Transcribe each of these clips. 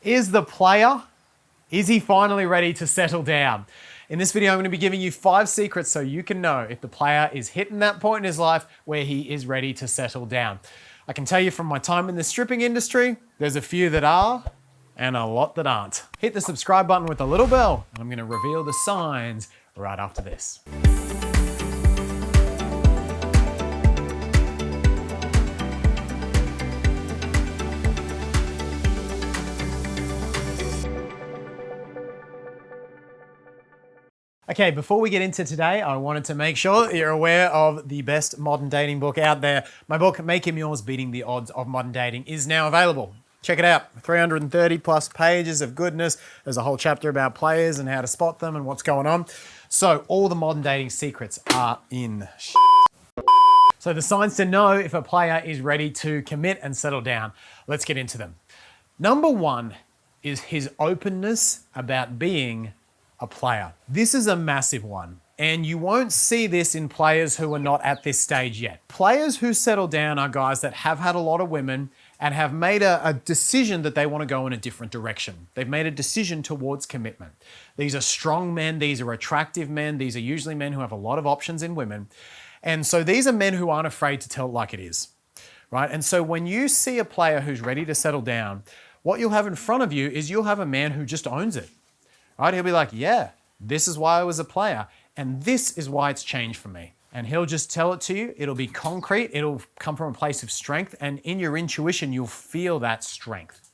Is the player, is he finally ready to settle down? In this video, I'm going to be giving you 5 secrets so you can know if the player is hitting that point in his life where he is ready to settle down. I can tell you from my time in the stripping industry, there's a few that are and a lot that aren't. Hit the subscribe button with the little bell, and I'm going to reveal the signs right after this. Okay, before we get into today, I wanted to make sure that you're aware of the best modern dating book out there. My book, Make Him Yours, Beating the Odds of Modern Dating, is now available. Check it out, 330 plus pages of goodness. There's a whole chapter about players and how to spot them and what's going on. So all the modern dating secrets are in. So the signs to know if a player is ready to commit and settle down. Let's get into them. Number 1 is his openness about being a player. This is a massive one, and you won't see this in players who are not at this stage yet. Players who settle down are guys that have had a lot of women and have made a decision that they want to go in a different direction. They've made a decision towards commitment. These are strong men, these are attractive men, these are usually men who have a lot of options in women. And so these are men who aren't afraid to tell it like it is, right? And so when you see a player who's ready to settle down, what you'll have in front of you is you'll have a man who just owns it. Right? He'll be like, yeah, this is why I was a player, and this is why it's changed for me. And he'll just tell it to you. It'll be concrete. It'll come from a place of strength, and in your intuition, you'll feel that strength.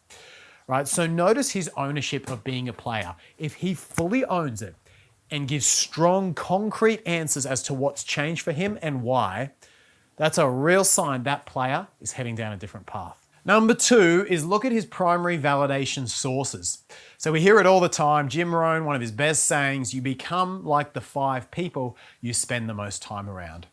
Right? So notice his ownership of being a player. If he fully owns it and gives strong, concrete answers as to what's changed for him and why, that's a real sign that player is heading down a different path. Number 2 is look at his primary validation sources. So we hear it all the time. Jim Rohn, one of his best sayings, you become like the 5 people you spend the most time around.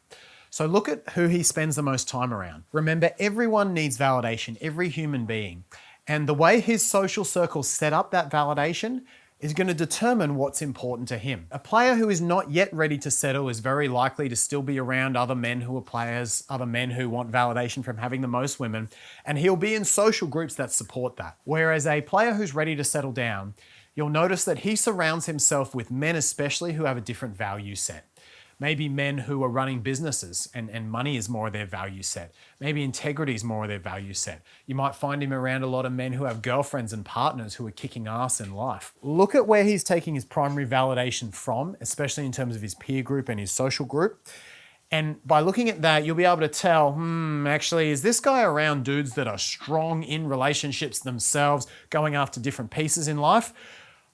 So look at who he spends the most time around. Remember, everyone needs validation, every human being. And the way his social circles set up that validation is going to determine what's important to him. A player who is not yet ready to settle is very likely to still be around other men who are players, other men who want validation from having the most women, and he'll be in social groups that support that. Whereas a player who's ready to settle down, you'll notice that he surrounds himself with men especially who have a different value set. Maybe men who are running businesses and money is more of their value set. Maybe integrity is more of their value set. You might find him around a lot of men who have girlfriends and partners who are kicking ass in life. Look at where he's taking his primary validation from, especially in terms of his peer group and his social group. And by looking at that, you'll be able to tell, actually, is this guy around dudes that are strong in relationships themselves, going after different pieces in life?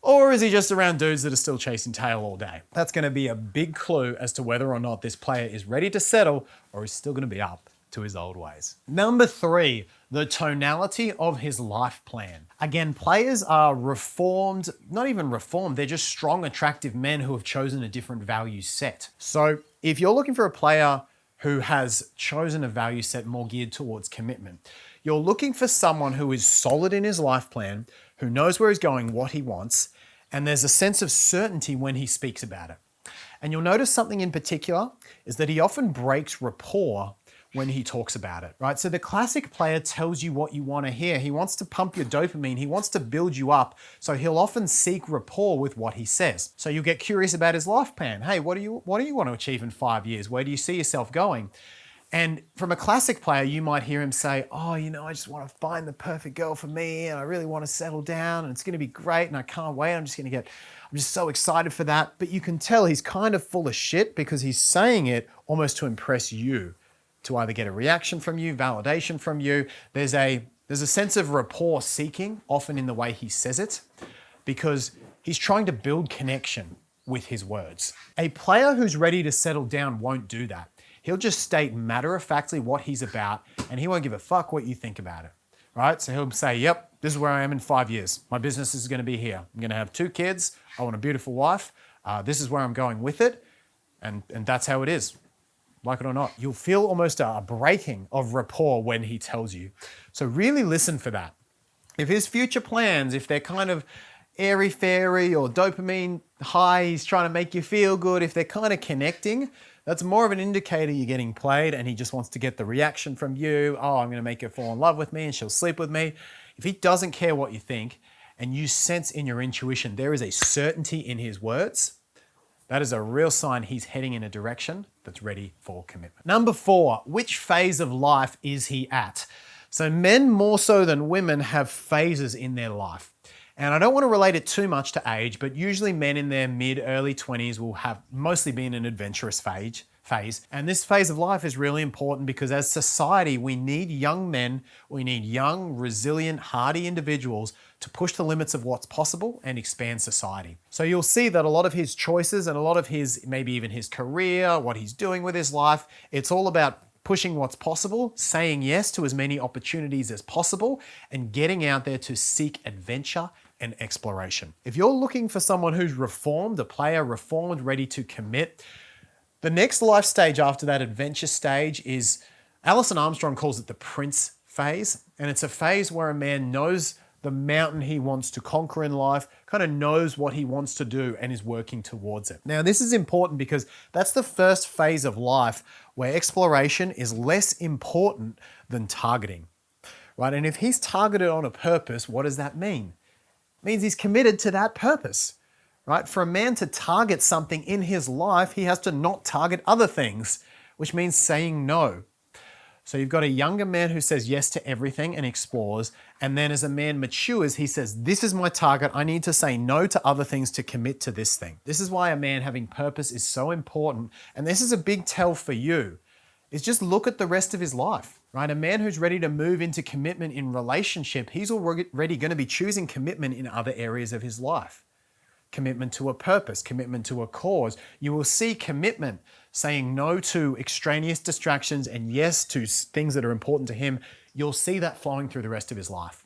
Or is he just around dudes that are still chasing tail all day? That's going to be a big clue as to whether or not this player is ready to settle or is still going to be up to his old ways. Number 3, the tonality of his life plan. Again, players are reformed, not even reformed, they're just strong, attractive men who have chosen a different value set. So if you're looking for a player who has chosen a value set more geared towards commitment, you're looking for someone who is solid in his life plan, who knows where he's going, what he wants, and there's a sense of certainty when he speaks about it. And you'll notice something in particular is that he often breaks rapport when he talks about it, right? So the classic player tells you what you want to hear. He wants to pump your dopamine. He wants to build you up. So he'll often seek rapport with what he says. So you'll get curious about his life plan. Hey, what do you want to achieve in 5 years? Where do you see yourself going? And from a classic player, you might hear him say, I just want to find the perfect girl for me, and I really want to settle down, and it's going to be great, and I can't wait. I'm just so excited for that. But you can tell he's kind of full of shit because he's saying it almost to impress you, to either get a reaction from you, validation from you. There's a sense of rapport seeking, often in the way he says it, because he's trying to build connection with his words. A player who's ready to settle down won't do that. He'll just state matter-of-factly what he's about, and he won't give a fuck what you think about it, right? So he'll say, yep, this is where I am in 5 years. My business is going to be here. I'm going to have 2 kids. I want a beautiful wife. This is where I'm going with it, and that's how it is. Like it or not, you'll feel almost a breaking of rapport when he tells you. So really listen for that. If his future plans, if they're kind of airy-fairy or dopamine high, he's trying to make you feel good, if they're kind of connecting, that's more of an indicator you're getting played and he just wants to get the reaction from you. Oh, I'm going to make her fall in love with me and she'll sleep with me. If he doesn't care what you think and you sense in your intuition there is a certainty in his words, that is a real sign he's heading in a direction that's ready for commitment. Number 4, which phase of life is he at? So men more so than women have phases in their life. And I don't want to relate it too much to age, but usually men in their early 20s will have mostly been an adventurous phase. And this phase of life is really important because as society, we need young men, we need young, resilient, hardy individuals to push the limits of what's possible and expand society. So you'll see that a lot of his choices and a lot of his, maybe even his career, what he's doing with his life, it's all about pushing what's possible, saying yes to as many opportunities as possible, and getting out there to seek adventure and exploration. If you're looking for someone who's reformed, a player reformed, ready to commit, the next life stage after that adventure stage is, Alison Armstrong calls it the Prince phase. And it's a phase where a man knows the mountain he wants to conquer in life, kind of knows what he wants to do and is working towards it. Now, this is important because that's the first phase of life where exploration is less important than targeting, right? And if he's targeted on a purpose, what does that mean? It means he's committed to that purpose. Right? For a man to target something in his life, he has to not target other things, which means saying no. So you've got a younger man who says yes to everything and explores, and then as a man matures, he says, this is my target, I need to say no to other things to commit to this thing. This is why a man having purpose is so important, and this is a big tell for you, is just look at the rest of his life. Right? A man who's ready to move into commitment in relationship, he's already going to be choosing commitment in other areas of his life. Commitment to a purpose, commitment to a cause. You will see commitment saying no to extraneous distractions and yes to things that are important to him. You'll see that flowing through the rest of his life,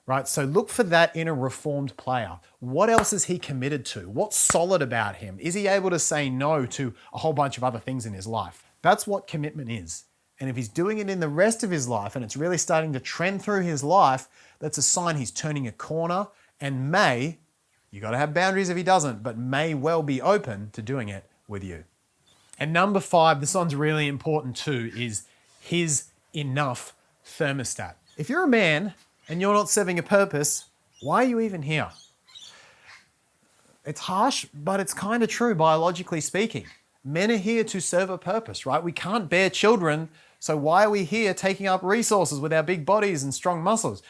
right? So look for that in a reformed player. What else is he committed to? What's solid about him? Is he able to say no to a whole bunch of other things in his life? That's what commitment is. And if he's doing it in the rest of his life and it's really starting to trend through his life, that's a sign he's turning a corner and you got to have boundaries if he doesn't, but may well be open to doing it with you. And number 5, this one's really important too, is his enough thermostat. If you're a man and you're not serving a purpose, why are you even here? It's harsh, but it's kind of true biologically speaking. Men are here to serve a purpose, right? We can't bear children, so why are we here taking up resources with our big bodies and strong muscles?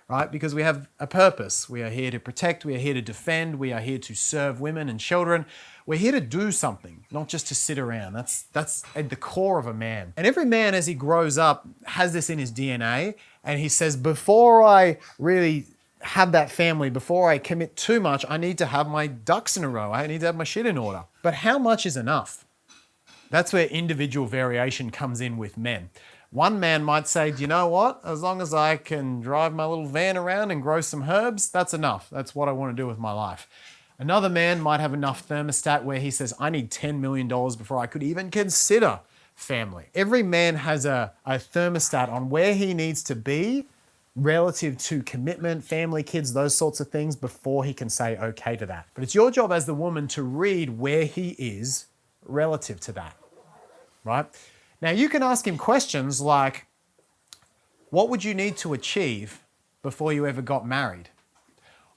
Right? Because we have a purpose. We are here to protect, we are here to defend, we are here to serve women and children. We're here to do something, not just to sit around. That's at the core of a man. And every man as he grows up has this in his DNA, and he says, before I really have that family, before I commit too much, I need to have my ducks in a row. I need to have my shit in order. But how much is enough? That's where individual variation comes in with men. One man might say, do you know what? As long as I can drive my little van around and grow some herbs, that's enough. That's what I want to do with my life. Another man might have enough thermostat where he says, I need $10 million before I could even consider family. Every man has a thermostat on where he needs to be relative to commitment, family, kids, those sorts of things before he can say okay to that. But it's your job as the woman to read where he is relative to that, right? Now, you can ask him questions like, what would you need to achieve before you ever got married?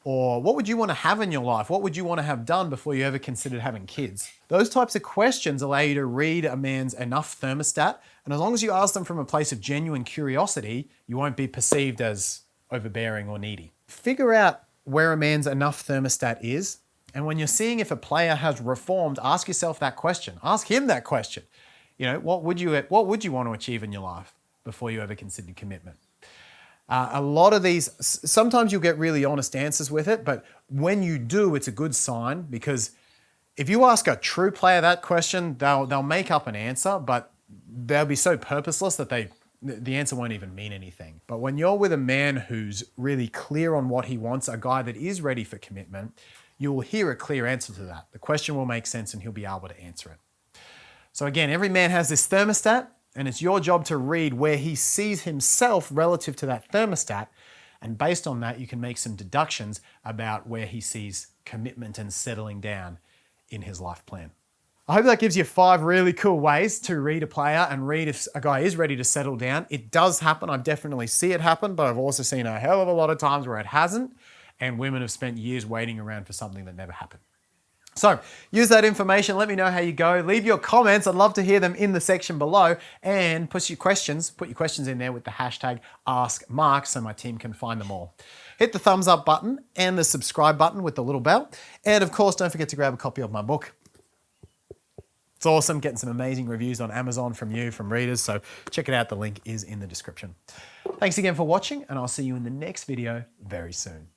Or what would you want to have in your life? What would you want to have done before you ever considered having kids? Those types of questions allow you to read a man's enough thermostat. And as long as you ask them from a place of genuine curiosity, you won't be perceived as overbearing or needy. Figure out where a man's enough thermostat is. And when you're seeing if a player has reformed, ask yourself that question. Ask him that question. You know, what would you want to achieve in your life before you ever considered commitment? A lot of these, sometimes you'll get really honest answers with it, but when you do, it's a good sign, because if you ask a true player that question, they'll make up an answer, but they'll be so purposeless that the answer won't even mean anything. But when you're with a man who's really clear on what he wants, a guy that is ready for commitment, you will hear a clear answer to that. The question will make sense and he'll be able to answer it. So again, every man has this thermostat, and it's your job to read where he sees himself relative to that thermostat. And based on that, you can make some deductions about where he sees commitment and settling down in his life plan. I hope that gives you 5 really cool ways to read a player and read if a guy is ready to settle down. It does happen. I definitely see it happen, but I've also seen a hell of a lot of times where it hasn't. and women have spent years waiting around for something that never happened. So use that information. Let me know how you go. Leave your comments. I'd love to hear them in the section below, and put your questions in there with the hashtag AskMark so my team can find them all. Hit the thumbs up button and the subscribe button with the little bell. And of course, don't forget to grab a copy of my book. It's awesome, getting some amazing reviews on Amazon from readers. So check it out. The link is in the description. Thanks again for watching, and I'll see you in the next video very soon.